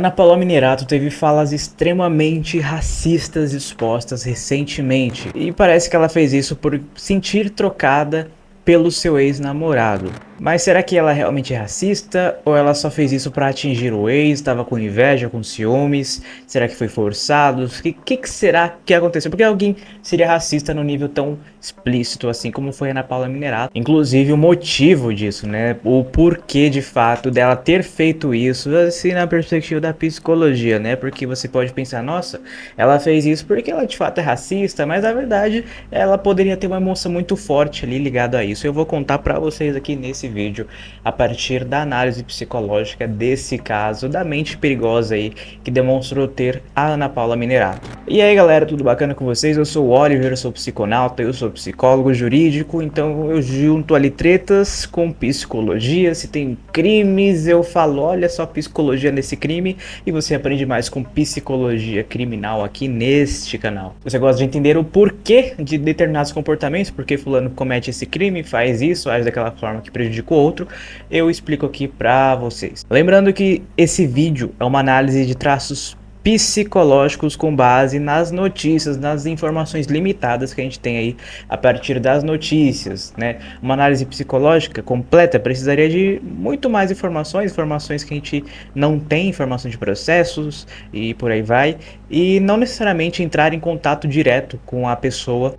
Ana Paula Minerato teve falas extremamente racistas expostas recentemente, e parece que ela fez isso por sentir trocada pelo seu ex-namorado. Mas será que ela realmente é racista? Ou ela só fez isso para atingir o ex, estava com inveja, com ciúmes? Será que foi forçado? O que será que aconteceu? Porque alguém seria racista no nível tão explícito assim como foi a Ana Paula Minerato? Inclusive o motivo disso, né? O porquê de fato dela ter feito isso, assim na perspectiva da psicologia, né? Porque você pode pensar, nossa, ela fez isso porque ela de fato é racista, mas na verdade ela poderia ter uma emoção muito forte ali ligada a isso. Eu vou contar pra vocês aqui nesse vídeo a partir da análise psicológica desse caso da mente perigosa aí que demonstrou ter a Ana Paula Minerato. E aí galera, tudo bacana com vocês? Eu sou o Oliver, eu sou psiconauta, eu sou psicólogo jurídico, então eu junto ali tretas com psicologia. Se tem crimes eu falo, olha só psicologia nesse crime, e você aprende mais com psicologia criminal aqui neste canal. Você gosta de entender o porquê de determinados comportamentos, porque fulano comete esse crime, faz isso, age daquela forma que prejudica o outro, eu explico aqui pra vocês. Lembrando que esse vídeo é uma análise de traços psicológicos com base nas notícias, nas informações limitadas que a gente tem aí a partir das notícias, né? Uma análise psicológica completa precisaria de muito mais informações, informações que a gente não tem, informação de processos e por aí vai, e não necessariamente entrar em contato direto com a pessoa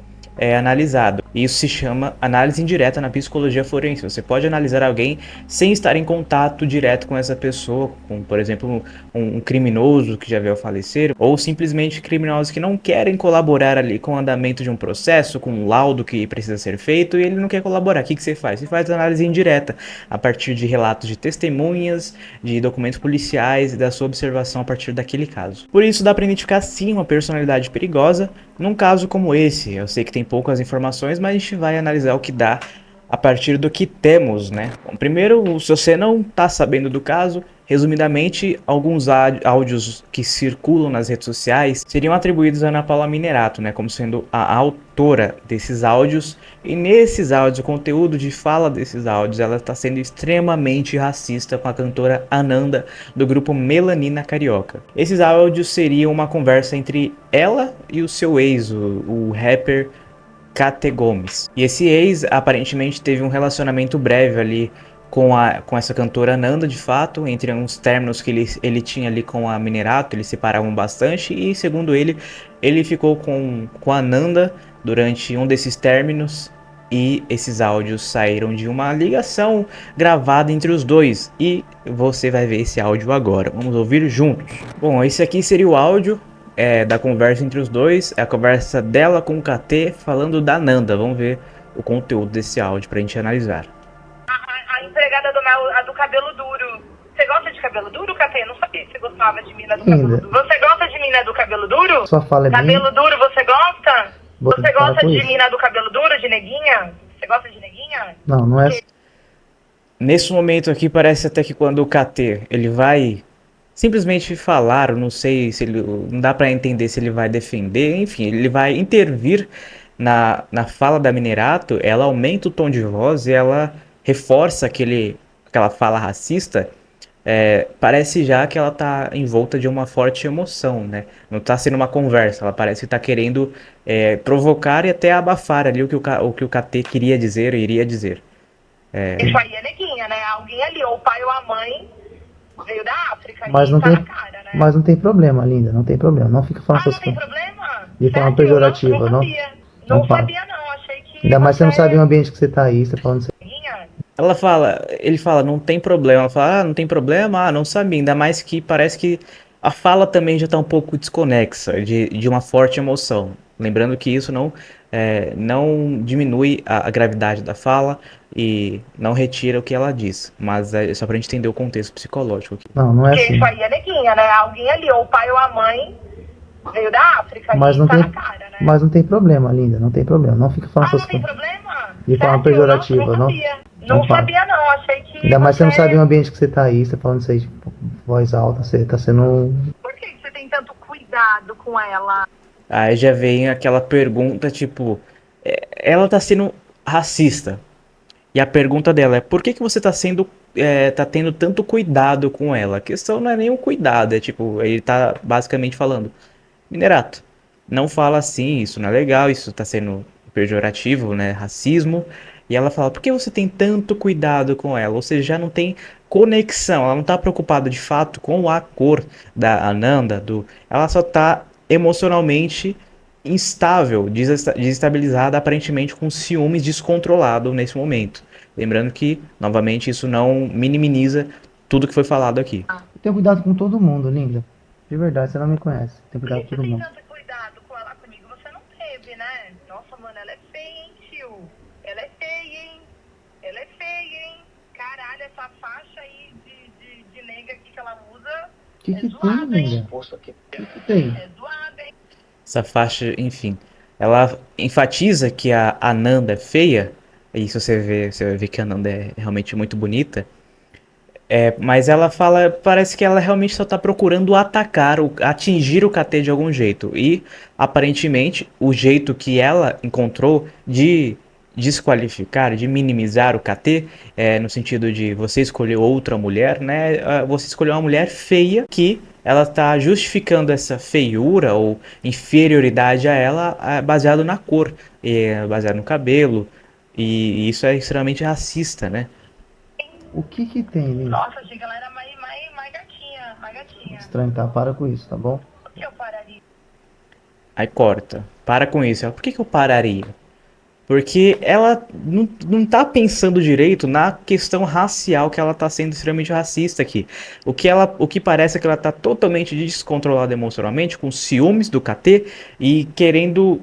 analisado. Isso se chama análise indireta na psicologia forense. Você pode analisar alguém sem estar em contato direto com essa pessoa, como por exemplo um criminoso que já veio a falecer, ou simplesmente criminosos que não querem colaborar ali com o andamento de um processo, com um laudo que precisa ser feito e ele não quer colaborar. O que você faz? Você faz análise indireta a partir de relatos de testemunhas, de documentos policiais e da sua observação a partir daquele caso. Por isso dá para identificar sim uma personalidade perigosa num caso como esse. Eu sei que tem poucas informações, mas a gente vai analisar o que dá a partir do que temos, né? Bom, primeiro, se você não está sabendo do caso, resumidamente, alguns áudios que circulam nas redes sociais seriam atribuídos a Ana Paula Minerato, né, como sendo a autora desses áudios. E nesses áudios, o conteúdo de fala desses áudios, ela está sendo extremamente racista com a cantora Ananda, do grupo Melanina Carioca. Esses áudios seriam uma conversa entre ela e o seu ex, o rapper Kate Gomes. E esse ex aparentemente teve um relacionamento breve ali com essa cantora Nanda, de fato, entre uns términos que ele tinha ali com a Minerato, eles separavam bastante, e segundo ele ficou com a Nanda durante um desses términos, e esses áudios saíram de uma ligação gravada entre os dois, e você vai ver esse áudio agora. Vamos ouvir juntos. Bom, esse aqui seria o áudio da conversa entre os dois, é a conversa dela com o KT falando da Nanda. Vamos ver o conteúdo desse áudio pra gente analisar. A empregada do Mel, a do cabelo duro. Você gosta de cabelo duro, KT? Eu não sabia que você gostava de mina do cabelo duro. Você gosta de mina do cabelo duro? Sua fala é cabelo duro, você gosta? Você gosta de isso. mina do cabelo duro, de neguinha? Você gosta de neguinha? Não, não é. Nesse momento aqui parece até que quando o KT ele vai simplesmente falar, não sei se ele, não dá pra entender se ele vai defender, enfim, ele vai intervir na fala da Minerato, ela aumenta o tom de voz e ela reforça aquela fala racista. Parece já que ela tá envolta de uma forte emoção, né? Não tá sendo uma conversa, ela parece que tá querendo provocar e até abafar ali o que o KT queria dizer, iria dizer. Isso aí é neguinha, né? Alguém ali, ou o pai ou a mãe, veio da África Mas e não tá tem, na cara, né? mas não tem problema, linda, não tem problema. Não fica falando não essas tem coisas problema? de forma Sério? pejorativa, Não não? sabia. Não Não fala. sabia, não. Achei que Ainda mais você não sabe o ambiente que você tá aí, você tá falando isso aí. neguinha. Ele fala, não tem problema. Ela fala, não tem problema, não sabia. Ainda mais que parece que a fala também já tá um pouco desconexa de uma forte emoção. Lembrando que isso não diminui a gravidade da fala e não retira o que ela diz. Mas é só pra gente entender o contexto psicológico aqui. Não, não é Porque assim. isso aí é neguinha, né? Alguém ali, ou o pai ou a mãe, veio da África Mas e não tá tem, na cara, né? mas não tem problema, linda, não tem problema. Não fica falando Não essas tem coisas problema? de forma Sério? pejorativa, Não não? sabia. Não Não fala. sabia, não. Achei que Ainda mais você não sabe o ambiente que você tá aí, você tá falando isso aí de voz alta, você tá sendo. Por que você tem tanto cuidado com ela? Aí já vem aquela pergunta, tipo, ela tá sendo racista. E a pergunta dela é, por que você tá sendo tá tendo tanto cuidado com ela? A questão não é nem o cuidado, é tipo, ele tá basicamente falando, Minerato, não fala assim, isso não é legal, isso tá sendo pejorativo, né, racismo. E ela fala, por que você tem tanto cuidado com ela? Ou seja, já não tem conexão, ela não tá preocupada de fato com a cor da Ananda, ela só tá emocionalmente instável, desestabilizada, aparentemente com ciúmes descontrolado nesse momento. Lembrando que, novamente, isso não minimiza tudo que foi falado aqui. Tenha cuidado com todo mundo, linda. De verdade, você não me conhece. Tem Por cuidado que com você todo tem mundo. tanto cuidado com ela comigo? Você não teve, né? Nossa, mano, ela é feia, hein, tio? Ela é feia, hein? Ela é feia, hein? Caralho, essa faixa aí de nega aqui que ela usa O que é que tem, zoada, hein? linda? O que que tem? É zoada, hein? Essa faixa, enfim, ela enfatiza que a Ananda é feia, e se você vai ver que a Ananda é realmente muito bonita, mas ela fala, parece que ela realmente só tá procurando atacar, atingir o KT de algum jeito. E aparentemente o jeito que ela encontrou de desqualificar, de minimizar o KT, no sentido de você escolher outra mulher, né? Você escolheu uma mulher feia que ela tá justificando essa feiura ou inferioridade a ela baseado na cor, baseado no cabelo. E isso é extremamente racista, né? O que tem, linda? Nossa, achei que ela era mais gatinha, mais gatinha. Estranho, tá? Para com isso, tá bom? Por que eu pararia? Aí corta. Para com isso. Por que eu pararia? Porque ela não tá pensando direito na questão racial, que ela tá sendo extremamente racista aqui. O que parece é que ela tá totalmente descontrolada emocionalmente, com ciúmes do KT e querendo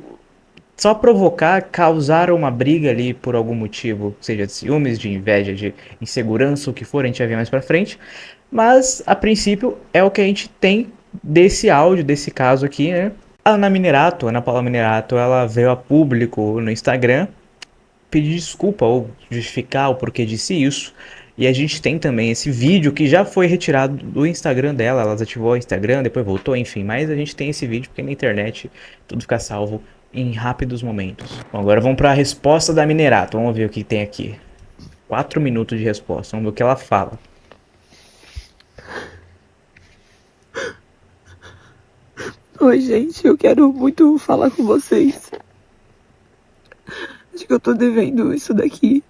só provocar, causar uma briga ali por algum motivo, seja de ciúmes, de inveja, de insegurança, o que for, a gente vai ver mais pra frente. Mas, a princípio, é o que a gente tem desse áudio, desse caso aqui, né? A Ana Paula Minerato, ela veio a público no Instagram pedir desculpa ou justificar o porquê disse isso. E a gente tem também esse vídeo que já foi retirado do Instagram dela. Ela desativou o Instagram, depois voltou, enfim. Mas a gente tem esse vídeo porque na internet tudo fica salvo em rápidos momentos. Bom, agora vamos para a resposta da Minerato. Vamos ver o que tem aqui. 4 minutos de resposta. Vamos ver o que ela fala. Oi, gente, eu quero muito falar com vocês. Acho que eu tô devendo isso daqui.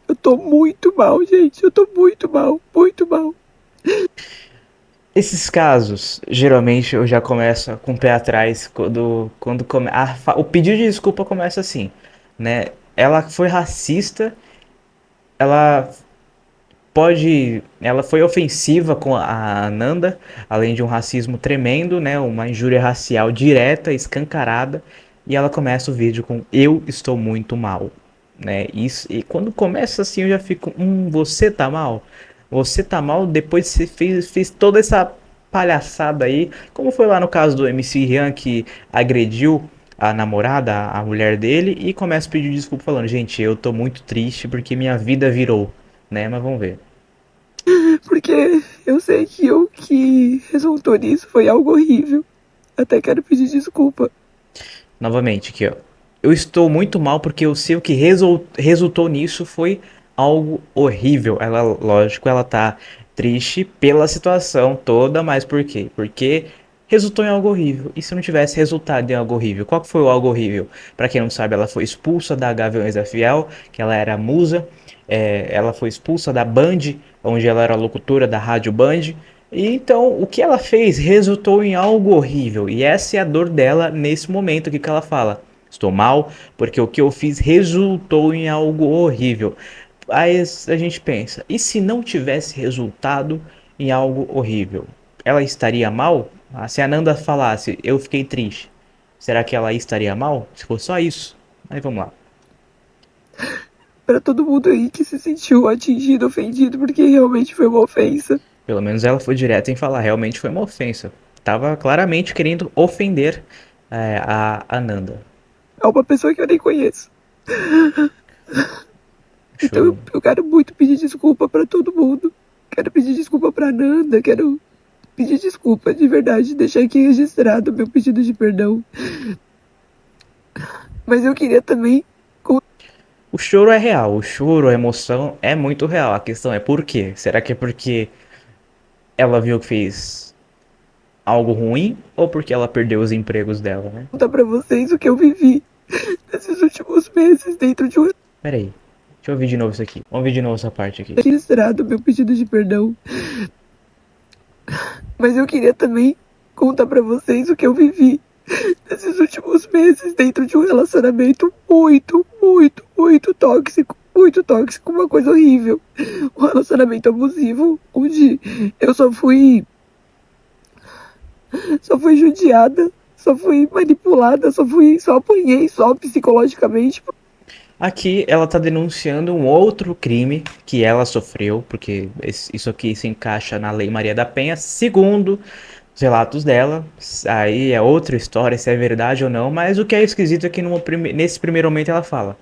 Eu tô muito mal, gente. Eu tô muito mal, muito mal. Esses casos, geralmente eu já começo com o pé atrás o pedido de desculpa começa assim, né? Ela foi racista, ela ela foi ofensiva com a Ananda, além de um racismo tremendo, né? Uma injúria racial direta, escancarada, e ela começa o vídeo com eu estou muito mal, né? Isso, e quando começa assim eu já fico, você tá mal? Você tá mal depois que você fez toda essa palhaçada aí, como foi lá no caso do MC Rian que agrediu a namorada, a mulher dele, e começa a pedir desculpa falando, gente, eu tô muito triste porque minha vida virou, né? Mas vamos ver. Porque eu sei que o que resultou nisso foi algo horrível. Até quero pedir desculpa. Novamente aqui, ó. Eu estou muito mal porque eu sei o que resultou nisso foi algo horrível. Ela, lógico, ela tá triste pela situação toda, mas por quê? Porque resultou em algo horrível. E se não tivesse resultado em algo horrível? Qual que foi o algo horrível? Pra quem não sabe, ela foi expulsa da Gaviões da Fiel, que ela era musa. Ela foi expulsa da Band, onde ela era locutora da Rádio Band. E então, o que ela fez resultou em algo horrível. E essa é a dor dela nesse momento aqui que ela fala. Estou mal porque o que eu fiz resultou em algo horrível. Aí a gente pensa, e se não tivesse resultado em algo horrível? Ela estaria mal? Se a Nanda falasse, eu fiquei triste, será que ela estaria mal? Se for só isso. Aí vamos lá. Pra todo mundo aí que se sentiu atingido, ofendido, porque realmente foi uma ofensa. Pelo menos ela foi direta em falar, realmente foi uma ofensa. Tava claramente querendo ofender a Ananda. É uma pessoa que eu nem conheço. Então Show. eu quero muito pedir desculpa pra todo mundo. Quero pedir desculpa pra Nanda, quero pedir desculpa, de verdade, deixar aqui registrado meu pedido de perdão. Mas eu queria também... O choro é real, o choro, a emoção é muito real. A questão é por quê? Será que é porque ela viu que fez algo ruim ou porque ela perdeu os empregos dela, né? Contar pra vocês o que eu vivi nesses últimos meses dentro de um Pera aí, deixa eu ouvir de novo isso aqui. Vamos ver de novo essa parte aqui. registrado, meu pedido de perdão. Mas eu queria também contar pra vocês o que eu vivi nesses últimos meses dentro de um relacionamento muito tóxico. Muito tóxico, uma coisa horrível. Um relacionamento abusivo, onde eu só fui judiada, só fui manipulada, só apanhei só psicologicamente. Aqui ela tá denunciando um outro crime que ela sofreu, porque isso aqui se encaixa na Lei Maria da Penha, segundo os relatos dela. Aí é outra história, se é verdade ou não, mas o que é esquisito é que nesse primeiro momento ela fala: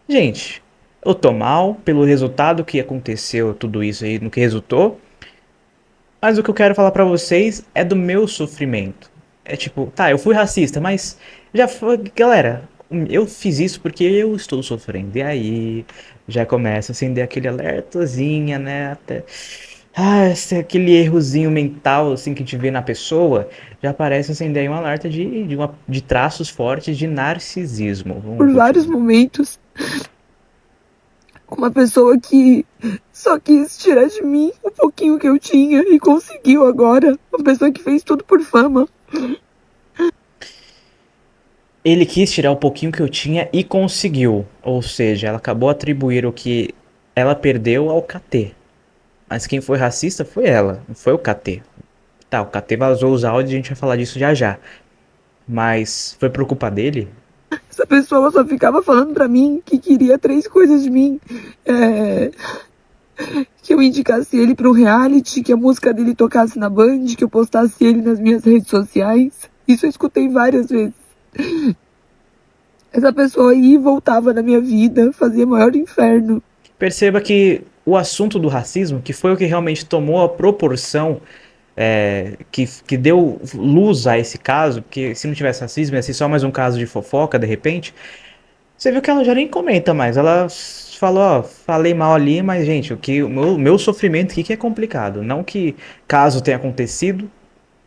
gente, eu tô mal pelo resultado que aconteceu, tudo isso aí, no que resultou, mas o que eu quero falar pra vocês é do meu sofrimento. É tipo, tá, eu fui racista, mas já foi. Galera, eu fiz isso porque eu estou sofrendo. E aí já começa a acender aquele alertazinha, né? Até. Ah, aquele errozinho mental assim que a gente vê na pessoa, já parece acender aí um alerta de traços fortes de narcisismo. Vamos Por vários continuar. momentos, com uma pessoa que só quis tirar de mim um pouquinho que eu tinha e conseguiu agora. Uma pessoa que fez tudo por fama. Ele quis tirar o pouquinho que eu tinha e conseguiu. Ou seja, ela acabou atribuir o que ela perdeu ao KT. Mas quem foi racista foi ela, não foi o KT. Tá, o KT vazou os áudios e a gente vai falar disso já já. Mas foi por culpa dele? Essa pessoa só ficava falando pra mim que queria 3 coisas de mim. É, que eu indicasse ele para um reality, que a música dele tocasse na Band, que eu postasse ele nas minhas redes sociais. Isso eu escutei várias vezes. Essa pessoa ia e voltava na minha vida, fazia maior inferno. Perceba que o assunto do racismo, que foi o que realmente tomou a proporção que deu luz a esse caso, porque se não tivesse racismo ia ser só mais um caso de fofoca de repente. Você viu que ela já nem comenta mais. Ela falou, ó, falei mal ali, mas gente, o meu sofrimento aqui que é complicado. Não que caso tenha acontecido,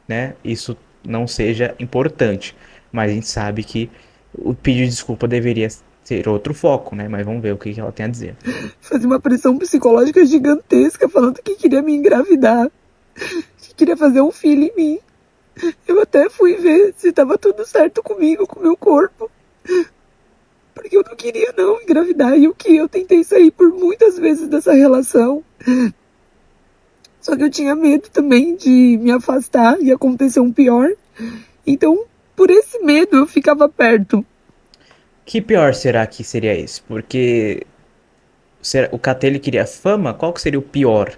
né, isso não seja importante. Mas a gente sabe que o pedido de desculpa deveria ter outro foco, né? Mas vamos ver o que ela tem a dizer. Fazia uma pressão psicológica gigantesca, falando que queria me engravidar, que queria fazer um filho em mim. Eu até fui ver se estava tudo certo comigo, com o meu corpo. Porque eu não queria não engravidar. E o que eu tentei sair por muitas vezes dessa relação. Só que eu tinha medo também de me afastar e acontecer um pior. Então, por esse medo, eu ficava perto. Que pior será que seria esse? Porque o KT ele queria fama, qual que seria o pior,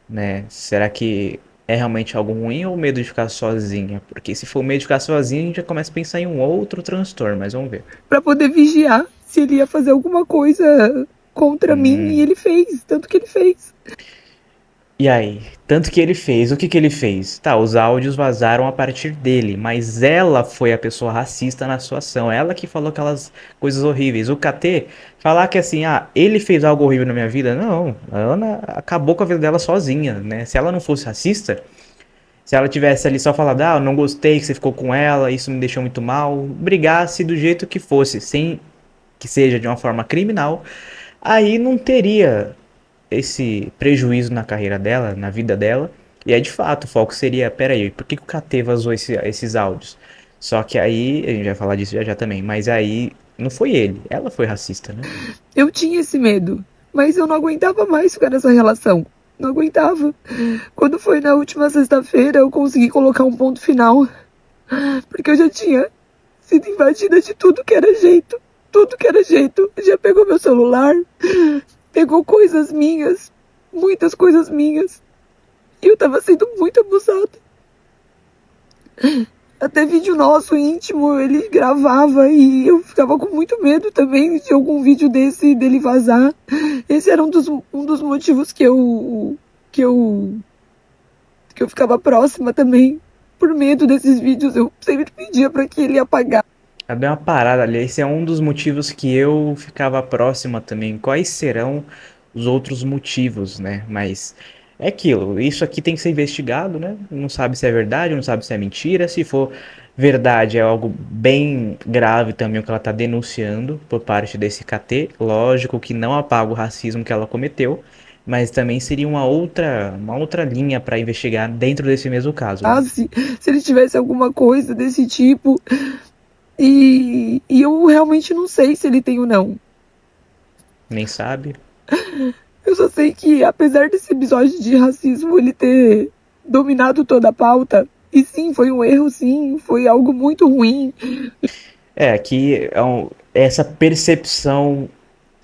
né? Será que é realmente algo ruim ou o medo de ficar sozinha? Porque se for o medo de ficar sozinha, a gente já começa a pensar em um outro transtorno, mas vamos ver. Pra poder vigiar se ele ia fazer alguma coisa contra mim. E ele fez, tanto que ele fez. E aí? Tanto que ele fez, o que que ele fez? Tá, os áudios vazaram a partir dele, mas ela foi a pessoa racista na sua ação, ela que falou aquelas coisas horríveis. O KT, falar que assim, ah, ele fez algo horrível na minha vida, não, a Ana acabou com a vida dela sozinha, né? Se ela não fosse racista, se ela tivesse ali só falado, ah, eu não gostei que você ficou com ela, isso me deixou muito mal, brigasse do jeito que fosse, sem que seja de uma forma criminal, aí não teria esse prejuízo na carreira dela, na vida dela. E é de fato, o foco seria, peraí, por que o KT vazou esses áudios? Só que aí, a gente vai falar disso já já também, mas aí não foi ele, ela foi racista, né? Eu tinha esse medo, mas eu não aguentava mais ficar nessa relação. Não aguentava. Quando foi na última sexta-feira, eu consegui colocar um ponto final. Porque eu já tinha sido invadida de tudo que era jeito. Tudo que era jeito. Já pegou meu celular, pegou coisas minhas, muitas coisas minhas. E eu tava sendo muito abusada. Até vídeo nosso íntimo ele gravava e eu ficava com muito medo também de algum vídeo desse dele vazar. Esse era um dos motivos que eu ficava próxima também. Por medo desses vídeos, eu sempre pedia pra que ele apagasse. Eu dei uma parada ali. Esse é um dos motivos que eu ficava próxima também. Quais serão os outros motivos, né? Mas é aquilo. Isso aqui tem que ser investigado, né? Não sabe se é verdade, não sabe se é mentira. Se for verdade, é algo bem grave também o que ela está denunciando por parte desse KT. Lógico que não apaga o racismo que ela cometeu, mas também seria uma outra linha para investigar dentro desse mesmo caso, né? Se ele tivesse alguma coisa desse tipo. E eu realmente não sei se ele tem ou não. Nem sabe. Eu só sei que, apesar desse episódio de racismo ele ter dominado toda a pauta, e sim, foi um erro, sim, foi algo muito ruim. É, que essa percepção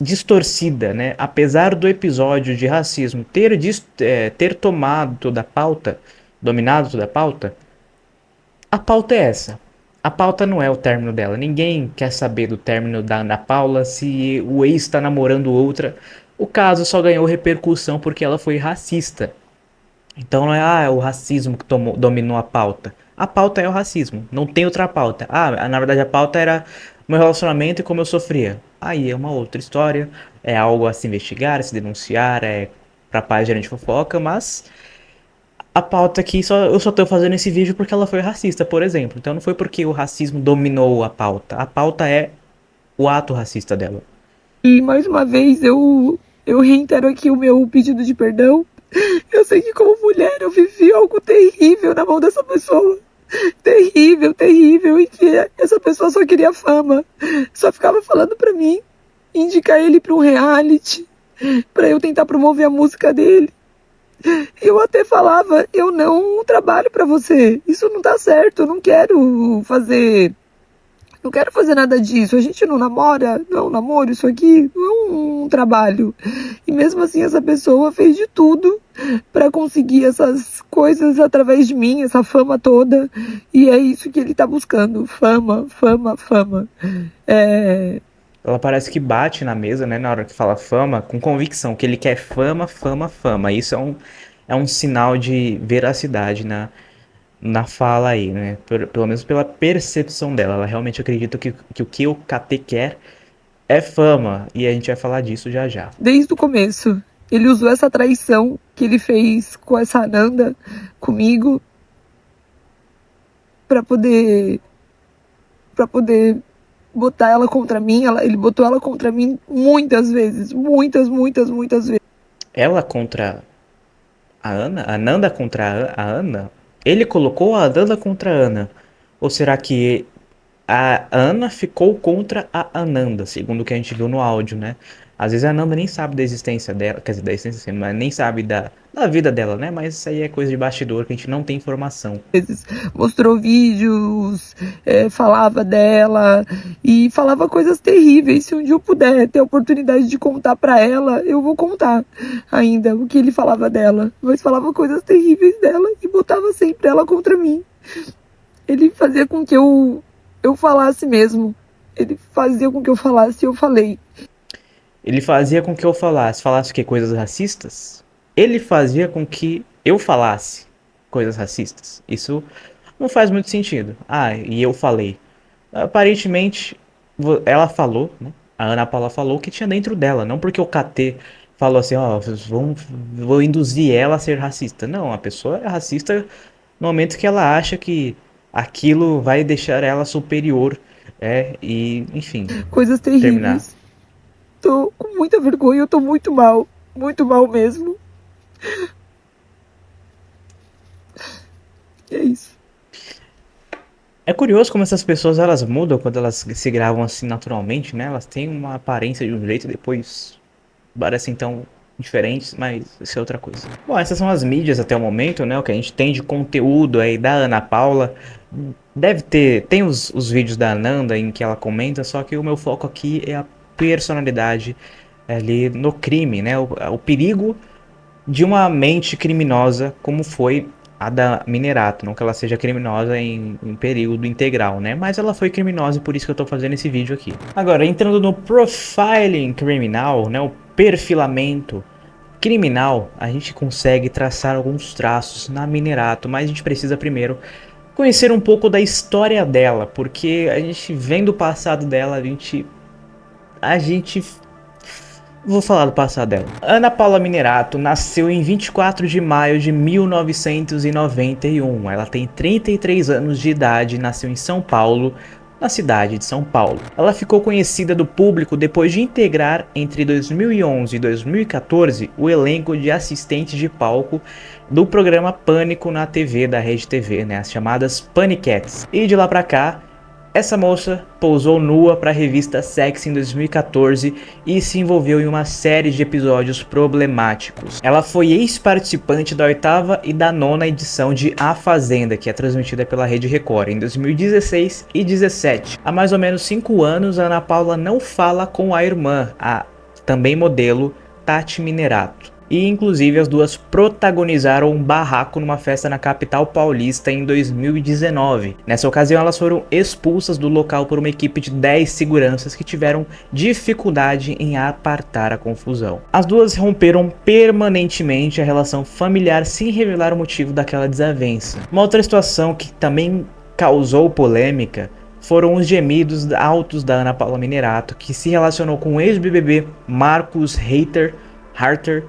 distorcida, né? Apesar do episódio de racismo ter tomado toda a pauta, dominado toda a pauta é essa. A pauta não é o término dela. Ninguém quer saber do término da Ana Paula se o ex está namorando outra. O caso só ganhou repercussão porque ela foi racista. Então não é o racismo que dominou a pauta. A pauta é o racismo, não tem outra pauta. Na verdade a pauta era meu relacionamento e como eu sofria. Aí é uma outra história, é algo a se investigar, a se denunciar, é pra página de fofoca, mas a pauta aqui eu só tô fazendo esse vídeo porque ela foi racista, por exemplo. Então não foi porque o racismo dominou a pauta. A pauta é o ato racista dela. E mais uma vez eu reitero aqui o meu pedido de perdão. Eu sei que como mulher eu vivi algo terrível na mão dessa pessoa. Terrível, terrível. E que essa pessoa só queria fama. Só ficava falando pra mim indicar ele pra um reality, pra eu tentar promover a música dele. Eu até falava, eu não trabalho pra você, isso não tá certo, eu não quero fazer nada disso, a gente não namora, não é um namoro, isso aqui não é um trabalho. E mesmo assim essa pessoa fez de tudo pra conseguir essas coisas através de mim, essa fama toda, e é isso que ele tá buscando, fama, fama, fama. Ela parece que bate na mesa, né, na hora que fala fama, com convicção, que ele quer fama, fama, fama. Isso é um sinal de veracidade na fala aí, né? Pelo menos pela percepção dela. Ela realmente acredita que o que o KT quer é fama. E a gente vai falar disso já já. Desde o começo, ele usou essa traição que ele fez com essa Ananda, comigo, pra poder botar ela contra mim. Ele botou ela contra mim muitas vezes, muitas, muitas, muitas vezes. Ela contra a Ana? A Nanda contra a Ana? Ele colocou a Nanda contra a Ana? Ou será que a Ana ficou contra a Ananda, segundo o que a gente viu no áudio, né? Às vezes a Ananda nem sabe da existência dela, quer dizer, da existência sim, mas nem sabe da vida dela, né? Mas isso aí é coisa de bastidor que a gente não tem informação. Mostrou vídeos, falava dela e falava coisas terríveis. Se um dia eu puder ter a oportunidade de contar pra ela, eu vou contar ainda o que ele falava dela. Mas falava coisas terríveis dela e botava sempre ela contra mim. Ele fazia com que eu falasse mesmo. Ele fazia com que eu falasse e eu falei. Ele fazia com que eu falasse o quê? Coisas racistas? Ele fazia com que eu falasse coisas racistas. Isso não faz muito sentido. E eu falei. Aparentemente, ela falou, né? A Ana Paula falou o que tinha dentro dela, não porque o KT falou assim, vou induzir ela a ser racista. Não, a pessoa é racista no momento que ela acha que aquilo vai deixar ela superior, e enfim, Coisas terminar. terríveis. Tô com muita vergonha, eu tô muito mal mesmo. E é isso. É curioso como essas pessoas elas mudam quando elas se gravam assim naturalmente, né? Elas têm uma aparência de um jeito e depois parecem tão diferentes, mas isso é outra coisa. Bom, essas são as mídias até o momento, né? O que a gente tem de conteúdo aí da Ana Paula. Tem os vídeos da Ananda em que ela comenta, só que o meu foco aqui é a personalidade ali no crime, né? O perigo de uma mente criminosa como foi a da Minerato, não que ela seja criminosa em período integral, né? Mas ela foi criminosa e por isso que eu tô fazendo esse vídeo aqui. Agora, entrando no profiling criminal, né? O perfilamento criminal, a gente consegue traçar alguns traços na Minerato, mas a gente precisa primeiro conhecer um pouco da história dela, porque a gente vendo o passado dela, a gente vou falar do passado dela. Ana Paula Minerato nasceu em 24 de maio de 1991. Ela tem 33 anos de idade, nasceu em São Paulo, na cidade de São Paulo. Ela ficou conhecida do público depois de integrar entre 2011 e 2014 o elenco de assistentes de palco do programa Pânico na TV da Rede TV, né, as chamadas Paniquettes. E de lá pra cá, essa moça pousou nua para a revista Sex em 2014 e se envolveu em uma série de episódios problemáticos. Ela foi ex-participante da 8ª e da 9ª edição de A Fazenda, que é transmitida pela Rede Record, em 2016 e 2017. Há mais ou menos 5 anos, a Ana Paula não fala com a irmã, a também modelo Tati Minerato. E inclusive as duas protagonizaram um barraco numa festa na capital paulista em 2019. Nessa ocasião elas foram expulsas do local por uma equipe de 10 seguranças que tiveram dificuldade em apartar a confusão. As duas romperam permanentemente a relação familiar sem revelar o motivo daquela desavença. Uma outra situação que também causou polêmica foram os gemidos altos da Ana Paula Minerato, que se relacionou com o ex-BBB Marcos Harter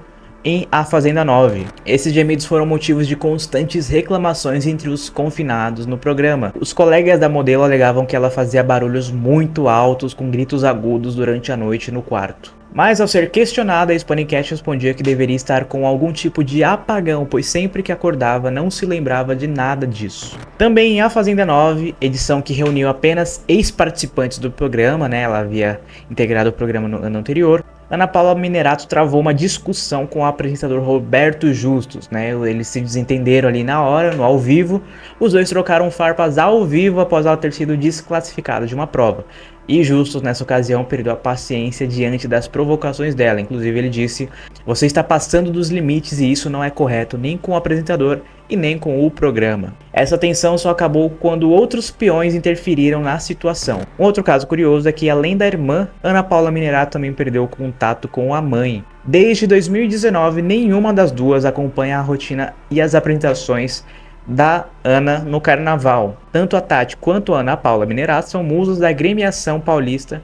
em A Fazenda 9. Esses gemidos foram motivos de constantes reclamações entre os confinados no programa. Os colegas da modelo alegavam que ela fazia barulhos muito altos com gritos agudos durante a noite no quarto. Mas ao ser questionada, a Paniquete respondia que deveria estar com algum tipo de apagão, pois sempre que acordava não se lembrava de nada disso. Também em A Fazenda 9, edição que reuniu apenas ex-participantes do programa, né? Ela havia integrado o programa no ano anterior. Ana Paula Minerato travou uma discussão com o apresentador Roberto Justus, né? Eles se desentenderam ali na hora, no ao vivo. Os dois trocaram farpas ao vivo após ela ter sido desclassificada de uma prova. E Justus, nessa ocasião, perdeu a paciência diante das provocações dela. Inclusive ele disse: "Você está passando dos limites e isso não é correto nem com o apresentador e nem com o programa." Essa tensão só acabou quando outros peões interferiram na situação. Um outro caso curioso é que, além da irmã, Ana Paula Minerato também perdeu o contato com a mãe. Desde 2019, nenhuma das duas acompanha a rotina e as apresentações da Ana no carnaval. Tanto a Tati quanto a Ana Paula Minerato são musas da agremiação paulista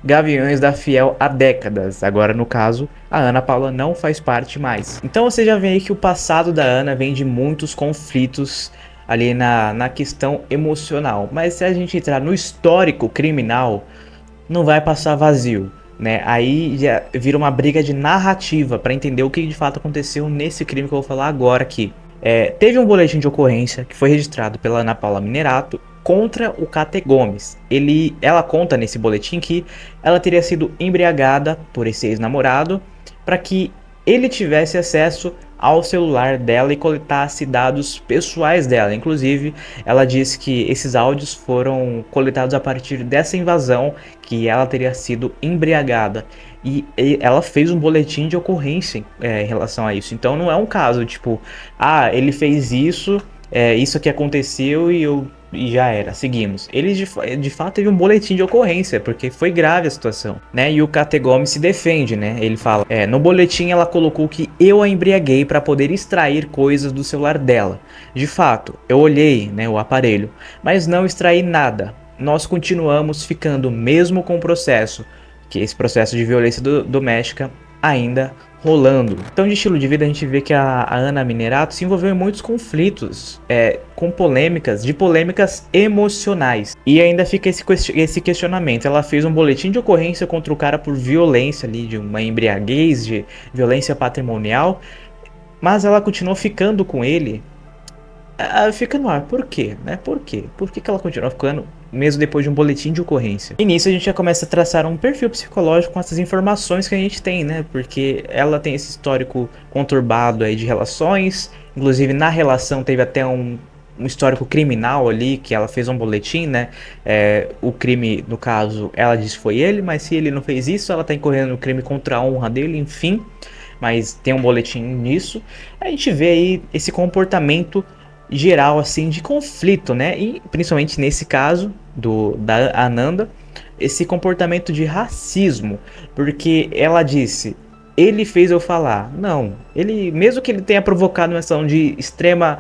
Gaviões da Fiel há décadas. Agora, no caso, a Ana Paula não faz parte mais. Então você já vê aí que o passado da Ana vem de muitos conflitos ali na questão emocional. Mas se a gente entrar no histórico criminal, não vai passar vazio, né? Aí já vira uma briga de narrativa para entender o que de fato aconteceu nesse crime que eu vou falar agora aqui. Teve um boletim de ocorrência que foi registrado pela Ana Paula Minerato contra o Cate Gomes. Ela conta nesse boletim que ela teria sido embriagada por esse ex-namorado para que ele tivesse acesso ao celular dela e coletasse dados pessoais dela. Inclusive, ela disse que esses áudios foram coletados a partir dessa invasão, que ela teria sido embriagada. E ela fez um boletim de ocorrência em relação a isso. Então não é um caso tipo, ele fez isso, isso aqui aconteceu e já era, seguimos. Ele de fato teve um boletim de ocorrência, porque foi grave a situação, né? E o Cate Gomes se defende, né? Ele fala, no boletim ela colocou que eu a embriaguei para poder extrair coisas do celular dela. De fato, eu olhei, né, o aparelho, mas não extraí nada. Nós continuamos ficando mesmo com o processo, que é esse processo de violência doméstica ainda rolando. Então, de estilo de vida, a gente vê que a Ana Minerato se envolveu em muitos conflitos, com polêmicas emocionais. E ainda fica esse questionamento. Ela fez um boletim de ocorrência contra o cara por violência ali, de uma embriaguez, de violência patrimonial, mas ela continuou ficando com ele. Fica no ar, por quê? Né? Por quê? Por que ela continua ficando mesmo depois de um boletim de ocorrência? E nisso a gente já começa a traçar um perfil psicológico com essas informações que a gente tem, né? Porque ela tem esse histórico conturbado aí de relações, inclusive na relação teve até um histórico criminal ali, que ela fez um boletim, né? O crime, no caso, ela disse que foi ele, mas se ele não fez isso, ela tá incorrendo no crime contra a honra dele, enfim. Mas tem um boletim nisso. A gente vê aí esse comportamento geral assim de conflito, né? E principalmente nesse caso da Ananda, esse comportamento de racismo, porque ela disse: ele fez eu falar. Não, ele, mesmo que ele tenha provocado uma ação de extrema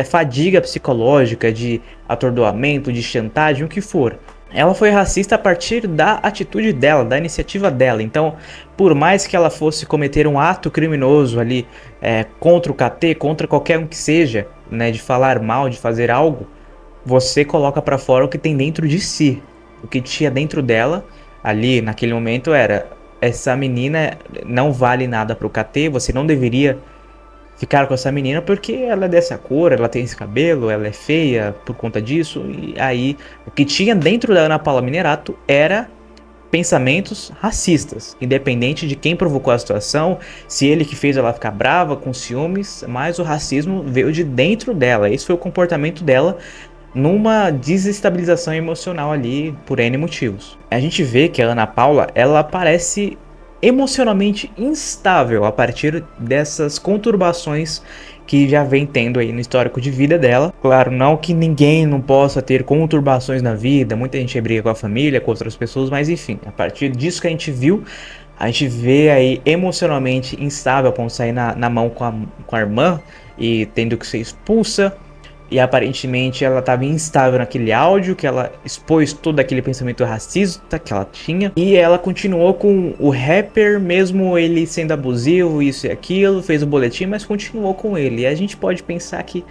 fadiga psicológica, de atordoamento, de chantagem, o que for, ela foi racista a partir da atitude dela, da iniciativa dela. Então, por mais que ela fosse cometer um ato criminoso ali contra o KT, contra qualquer um que seja, né, de falar mal, de fazer algo, você coloca pra fora o que tem dentro de si. O que tinha dentro dela, ali naquele momento, era: essa menina não vale nada pro KT, você não deveria ficar com essa menina porque ela é dessa cor, ela tem esse cabelo, ela é feia por conta disso. E aí, o que tinha dentro da Ana Paula Minerato era pensamentos racistas, independente de quem provocou a situação, se ele que fez ela ficar brava, com ciúmes, mas o racismo veio de dentro dela. Esse foi o comportamento dela numa desestabilização emocional ali por N motivos. A gente vê que a Ana Paula, ela parece emocionalmente instável a partir dessas conturbações que já vem tendo aí no histórico de vida dela. Claro, não que ninguém não possa ter conturbações na vida, muita gente briga com a família, com outras pessoas, mas enfim, a partir disso que a gente viu, a gente vê aí emocionalmente instável, a sair na mão com a irmã e tendo que ser expulsa. E aparentemente ela estava instável naquele áudio, que ela expôs todo aquele pensamento racista que ela tinha. E ela continuou com o rapper, mesmo ele sendo abusivo, isso e aquilo, fez o boletim, mas continuou com ele. E a gente pode pensar que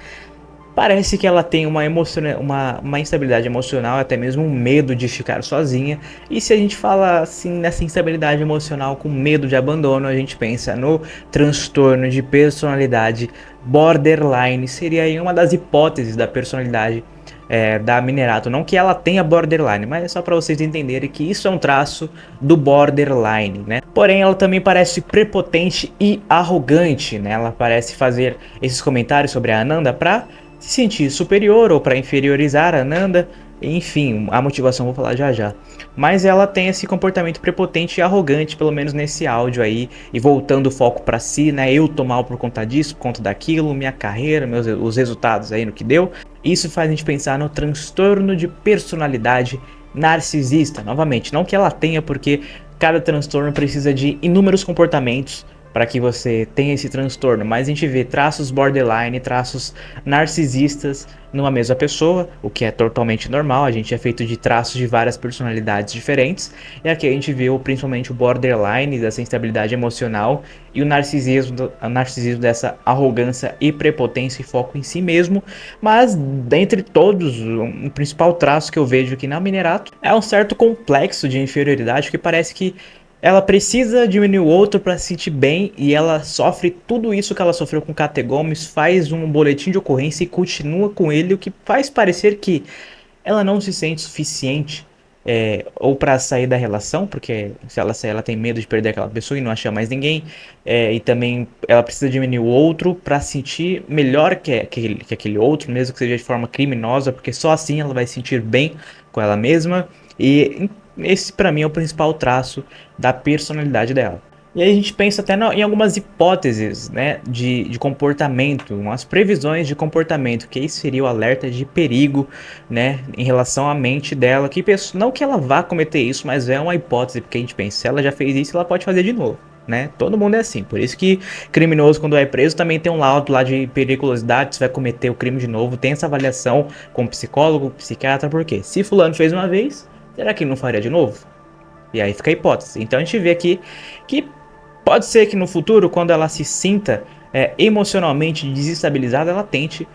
parece que ela tem uma instabilidade emocional, até mesmo um medo de ficar sozinha. E se a gente fala assim nessa instabilidade emocional com medo de abandono, a gente pensa no transtorno de personalidade borderline. Seria aí uma das hipóteses da personalidade da Minerato. Não que ela tenha borderline, mas é só para vocês entenderem que isso é um traço do borderline, né? Porém, ela também parece prepotente e arrogante, né? Ela parece fazer esses comentários sobre a Ananda para se sentir superior ou para inferiorizar a Ananda. Enfim, a motivação eu vou falar já já. Mas ela tem esse comportamento prepotente e arrogante, pelo menos nesse áudio aí, e voltando o foco para si, né? Eu tô mal por conta disso, por conta daquilo, minha carreira, os resultados aí no que deu. Isso faz a gente pensar no transtorno de personalidade narcisista. Novamente, não que ela tenha, porque cada transtorno precisa de inúmeros comportamentos para que você tenha esse transtorno, mas a gente vê traços borderline, traços narcisistas numa mesma pessoa, o que é totalmente normal. A gente é feito de traços de várias personalidades diferentes, e aqui a gente vê principalmente o borderline, dessa instabilidade emocional, e o narcisismo dessa arrogância e prepotência e foco em si mesmo. Mas dentre todos, o principal traço que eu vejo aqui na Minerato é um certo complexo de inferioridade, que parece que ela precisa diminuir o outro para se sentir bem, e ela sofre tudo isso que ela sofreu com o KT Gomes, faz um boletim de ocorrência e continua com ele, o que faz parecer que ela não se sente suficiente ou para sair da relação, porque se ela sair ela tem medo de perder aquela pessoa e não achar mais ninguém, e também ela precisa diminuir o outro para sentir melhor que aquele outro, mesmo que seja de forma criminosa, porque só assim ela vai se sentir bem com ela mesma. E esse pra mim é o principal traço da personalidade dela. E aí a gente pensa até em algumas hipóteses, né, de comportamento, umas previsões de comportamento, que isso seria o alerta de perigo, né, em relação à mente dela, que não que ela vá cometer isso, mas é uma hipótese, porque a gente pensa, se ela já fez isso, ela pode fazer de novo, né? Todo mundo é assim, por isso que criminoso, quando é preso, também tem um laudo lá de periculosidade, se vai cometer o crime de novo, tem essa avaliação com psicólogo, psiquiatra, porque se fulano fez uma vez, será que ele não faria de novo? E aí fica a hipótese. Então a gente vê aqui que pode ser que no futuro, quando ela se sinta emocionalmente desestabilizada, ela tente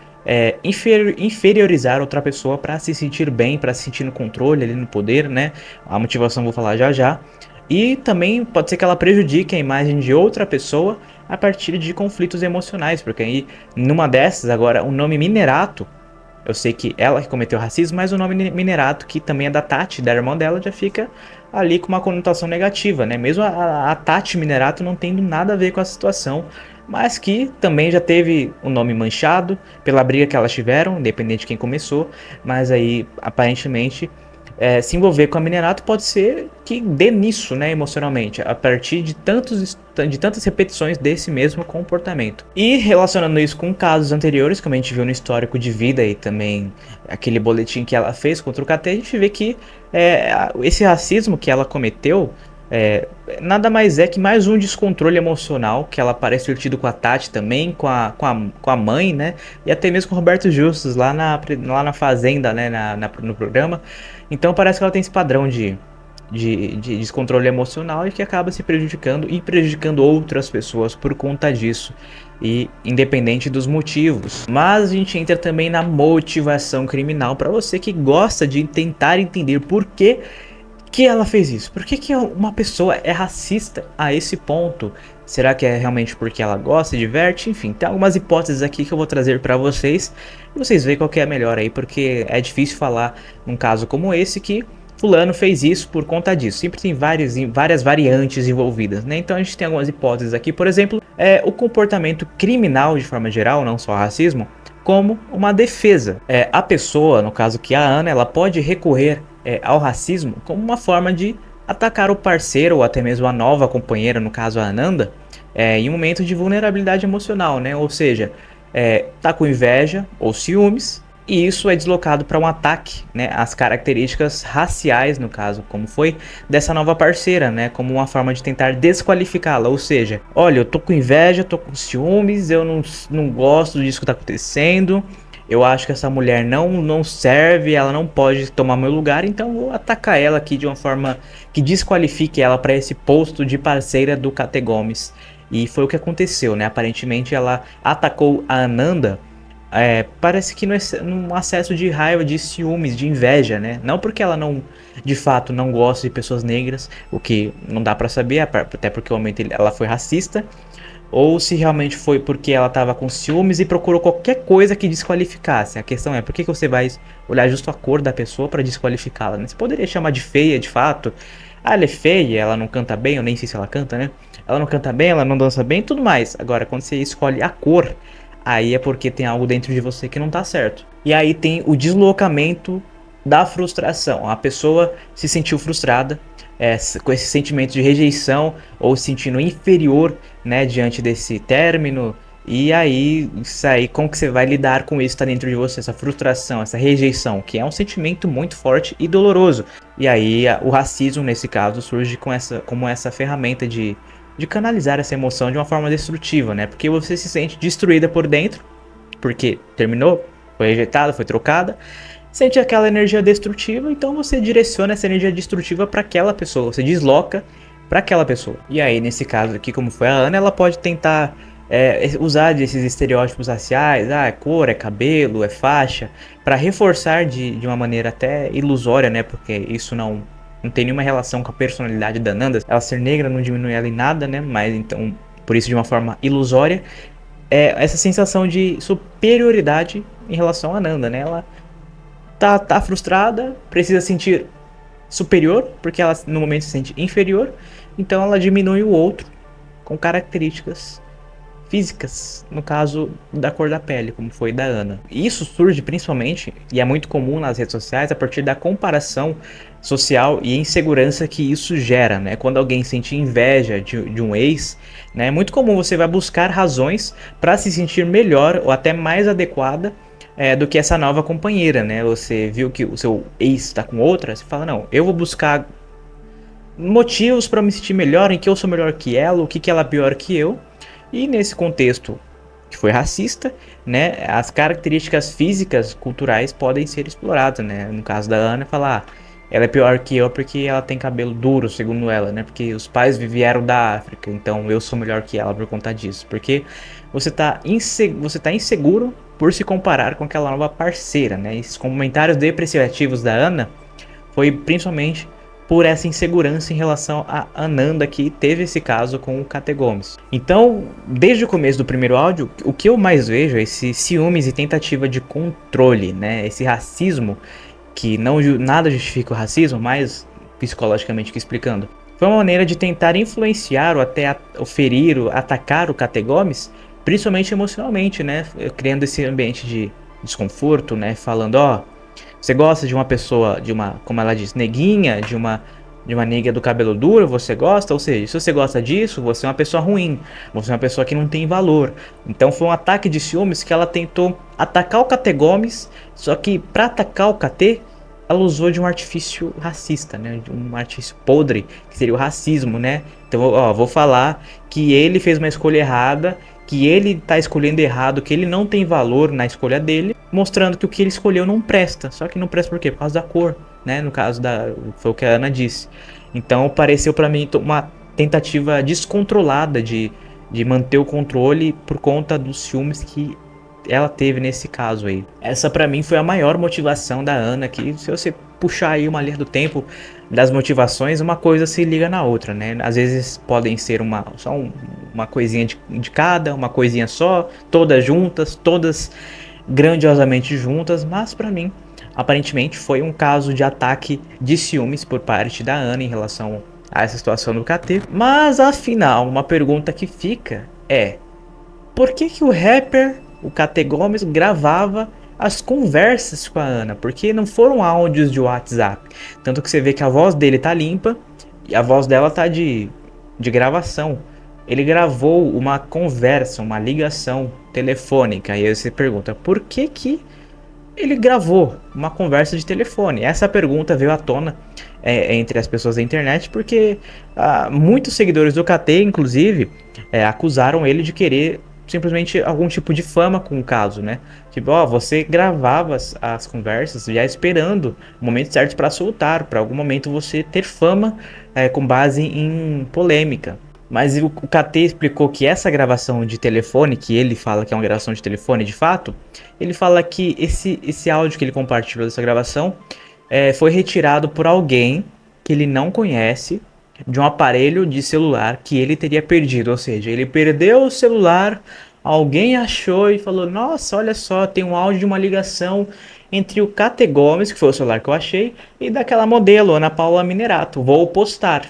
inferiorizar outra pessoa para se sentir bem, para se sentir no controle, ali no poder, né? A motivação eu vou falar já já. E também pode ser que ela prejudique a imagem de outra pessoa a partir de conflitos emocionais, porque aí numa dessas, agora o nome Minerato, eu sei que ela que cometeu racismo, mas o nome Minerato, que também é da Tati, da irmã dela, já fica ali com uma conotação negativa, né? Mesmo a Tati Minerato não tendo nada a ver com a situação, mas que também já teve o nome manchado pela briga que elas tiveram, independente de quem começou, mas aí aparentemente se envolver com a Minerato pode ser que dê nisso, né, emocionalmente, a partir de tantas repetições desse mesmo comportamento. E relacionando isso com casos anteriores, como a gente viu no histórico de vida e também aquele boletim que ela fez contra o KT, a gente vê que esse racismo que ela cometeu Nada mais é que mais um descontrole emocional que ela parece ter tido com a Tati também, com a mãe, né? E até mesmo com o Roberto Justus lá na Fazenda, né? No programa. Então parece que ela tem esse padrão de descontrole emocional e que acaba se prejudicando e prejudicando outras pessoas por conta disso. E independente dos motivos. Mas a gente entra também na motivação criminal para você que gosta de tentar entender por que ela fez isso. Por que uma pessoa é racista a esse ponto? Será que é realmente porque ela gosta, diverte? Enfim, tem algumas hipóteses aqui que eu vou trazer para vocês. E vocês veem qual que é a melhor aí, porque é difícil falar num caso como esse que fulano fez isso por conta disso. Sempre tem várias variantes envolvidas, né? Então a gente tem algumas hipóteses aqui. Por exemplo, o comportamento criminal de forma geral, não só racismo, como uma defesa. A pessoa, no caso que a Ana, ela pode recorrer ao racismo como uma forma de atacar o parceiro ou até mesmo a nova companheira, no caso a Ananda, em um momento de vulnerabilidade emocional, né? Ou seja, tá com inveja ou ciúmes, e isso é deslocado para um ataque, né, às características raciais, no caso, como foi dessa nova parceira, né, como uma forma de tentar desqualificá-la. Ou seja, olha, eu tô com inveja, tô com ciúmes, eu não gosto disso que tá acontecendo, eu acho que essa mulher não serve, ela não pode tomar meu lugar, então eu vou atacar ela aqui de uma forma que desqualifique ela para esse posto de parceira do Cate Gomes. E foi o que aconteceu, né? Aparentemente ela atacou a Ananda. Parece que num acesso de raiva, de ciúmes, de inveja, né? Não porque ela de fato não gosta de pessoas negras, o que não dá pra saber, até porque o momento ela foi racista, ou se realmente foi porque ela tava com ciúmes e procurou qualquer coisa que desqualificasse. A questão é, por que você vai olhar justo a cor da pessoa pra desqualificá-la, né? Você poderia chamar de feia, de fato. Ah, ela é feia, ela não canta bem, eu nem sei se ela canta, né? Ela não canta bem, ela não dança bem, tudo mais. Agora, quando você escolhe a cor, aí é porque tem algo dentro de você que não tá certo. E aí tem o deslocamento da frustração. A pessoa se sentiu frustrada, com esse sentimento de rejeição ou se sentindo inferior, né, diante desse término. E aí, isso aí, como que você vai lidar com isso que tá dentro de você? Essa frustração, essa rejeição, que é um sentimento muito forte e doloroso. E aí, o racismo, nesse caso, surge como essa ferramenta de canalizar essa emoção de uma forma destrutiva, né? Porque você se sente destruída por dentro, porque terminou, foi rejeitada, foi trocada, sente aquela energia destrutiva, então você direciona essa energia destrutiva para aquela pessoa, você desloca para aquela pessoa. E aí, nesse caso aqui, como foi a Ana, ela pode tentar usar desses estereótipos raciais, é cor, é cabelo, é faixa, para reforçar de uma maneira até ilusória, né? Porque isso não tem nenhuma relação com a personalidade da Nanda. Ela ser negra não diminui ela em nada, né? Mas então, por isso de uma forma ilusória, essa sensação de superioridade em relação a Nanda, né? Ela tá frustrada, precisa sentir superior, porque ela no momento se sente inferior, então ela diminui o outro com características físicas, no caso da cor da pele, como foi da Ana. E isso surge principalmente, e é muito comum nas redes sociais, a partir da comparação social e insegurança que isso gera, né? Quando alguém sente inveja de um ex, né? É muito comum você vai buscar razões para se sentir melhor ou até mais adequada do que essa nova companheira, né? Você viu que o seu ex está com outra, você fala, não, eu vou buscar motivos para me sentir melhor, em que eu sou melhor que ela, o que ela é pior que eu. E nesse contexto que foi racista, né, as características físicas, culturais podem ser exploradas, né? No caso da Ana, falar, ela é pior que eu porque ela tem cabelo duro, segundo ela, né? Porque os pais vieram da África, então eu sou melhor que ela por conta disso. Porque você tá inseguro por se comparar com aquela nova parceira, né? Esses comentários depreciativos da Ana foi principalmente por essa insegurança em relação a Ananda, que teve esse caso com o Cate Gomes. Então, desde o começo do primeiro áudio, o que eu mais vejo é esse ciúmes e tentativa de controle, né? Esse racismo, que nada justifica o racismo, mas psicologicamente que explicando. Foi uma maneira de tentar influenciar ou até ferir, ou atacar o Cate Gomes, principalmente emocionalmente, né? Criando esse ambiente de desconforto, né? Falando, você gosta de uma pessoa, como ela diz, neguinha, de uma nega do cabelo duro, você gosta? Ou seja, se você gosta disso, você é uma pessoa ruim, você é uma pessoa que não tem valor. Então foi um ataque de ciúmes que ela tentou atacar o Cate Gomes, só que para atacar o Cate, ela usou de um artifício racista, né? De um artifício podre, que seria o racismo, né? Então, ó, vou falar que ele fez uma escolha errada, que ele tá escolhendo errado, que ele não tem valor na escolha dele, mostrando que o que ele escolheu não presta. Só que não presta por quê? Por causa da cor, né? No caso foi o que a Ana disse. Então, pareceu pra mim uma tentativa descontrolada de manter o controle por conta dos ciúmes que ela teve nesse caso aí. Essa pra mim foi a maior motivação da Ana, que se você puxar aí uma linha do tempo das motivações, uma coisa se liga na outra, né? Às vezes podem ser só uma coisinha de cada, uma coisinha só, todas juntas, todas grandiosamente juntas, mas pra mim, aparentemente foi um caso de ataque de ciúmes por parte da Ana em relação a essa situação do KT. Mas afinal, uma pergunta que fica é: por que o rapper, o KT Gomes, gravava as conversas com a Ana? Porque não foram áudios de WhatsApp. Tanto que você vê que a voz dele tá limpa e a voz dela tá de gravação. Ele gravou uma conversa, uma ligação telefônica. E aí você pergunta, por que ele gravou uma conversa de telefone? Essa pergunta veio à tona entre as pessoas da internet, porque muitos seguidores do KT, inclusive, acusaram ele de querer simplesmente algum tipo de fama com o caso, né? Tipo, ó, você gravava as conversas já esperando o momento certo para soltar, para algum momento você ter fama com base em polêmica. Mas o KT explicou que essa gravação de telefone, que ele fala que é uma gravação de telefone de fato, ele fala que esse áudio que ele compartilhou dessa gravação foi retirado por alguém que ele não conhece, de um aparelho de celular que ele teria perdido. Ou seja, ele perdeu o celular, alguém achou e falou, nossa, olha só, tem um áudio de uma ligação entre o KT Gomes, que foi o celular que eu achei, e daquela modelo, Ana Paula Minerato, vou postar.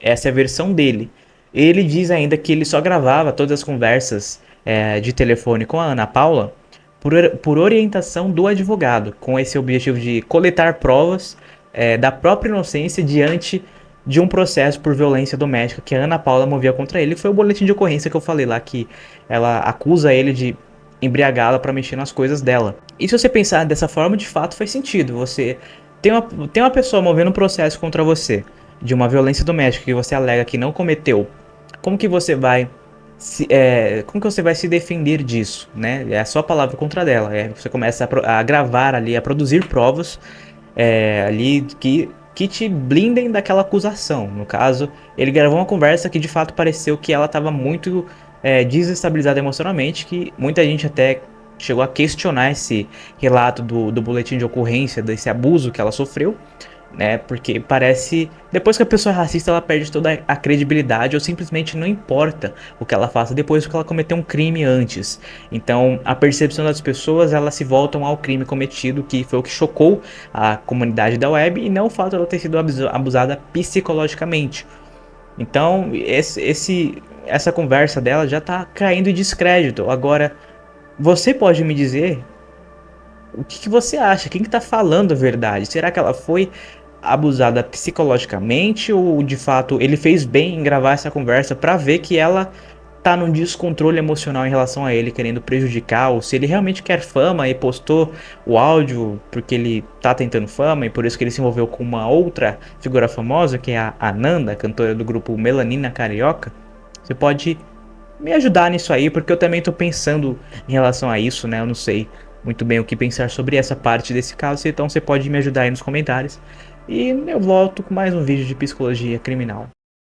Essa é a versão dele. Ele diz ainda que ele só gravava todas as conversas de telefone com a Ana Paula por orientação do advogado, com esse objetivo de coletar provas da própria inocência diante de um processo por violência doméstica que a Ana Paula movia contra ele. Foi o boletim de ocorrência que eu falei lá, que ela acusa ele de embriagá-la para mexer nas coisas dela. E se você pensar dessa forma, de fato faz sentido. Você tem uma pessoa movendo um processo contra você de uma violência doméstica que você alega que não cometeu. Como que você vai se defender disso, né? É a sua palavra contra dela. Você começa a gravar ali, a produzir provas ali que te blindem daquela acusação. No caso, ele gravou uma conversa que de fato pareceu que ela estava muito desestabilizada emocionalmente, que muita gente até chegou a questionar esse relato do boletim de ocorrência, desse abuso que ela sofreu, né? Porque parece, depois que a pessoa é racista, ela perde toda a credibilidade, ou simplesmente não importa o que ela faça depois que ela cometeu um crime antes. Então a percepção das pessoas, elas se voltam ao crime cometido, que foi o que chocou a comunidade da web, e não o fato de ela ter sido abusada psicologicamente. Então essa conversa dela já tá caindo em descrédito. Agora, você pode me dizer o que você acha? Quem que tá falando a verdade? Será que ela foi abusada psicologicamente, ou de fato ele fez bem em gravar essa conversa para ver que ela tá num descontrole emocional em relação a ele, querendo prejudicar, ou se ele realmente quer fama e postou o áudio porque ele tá tentando fama e por isso que ele se envolveu com uma outra figura famosa, que é a Nanda, cantora do grupo Melanina Carioca? Você pode me ajudar nisso aí, porque eu também tô pensando em relação a isso, né? Eu não sei muito bem o que pensar sobre essa parte desse caso, então você pode me ajudar aí nos comentários. E eu volto com mais um vídeo de psicologia criminal.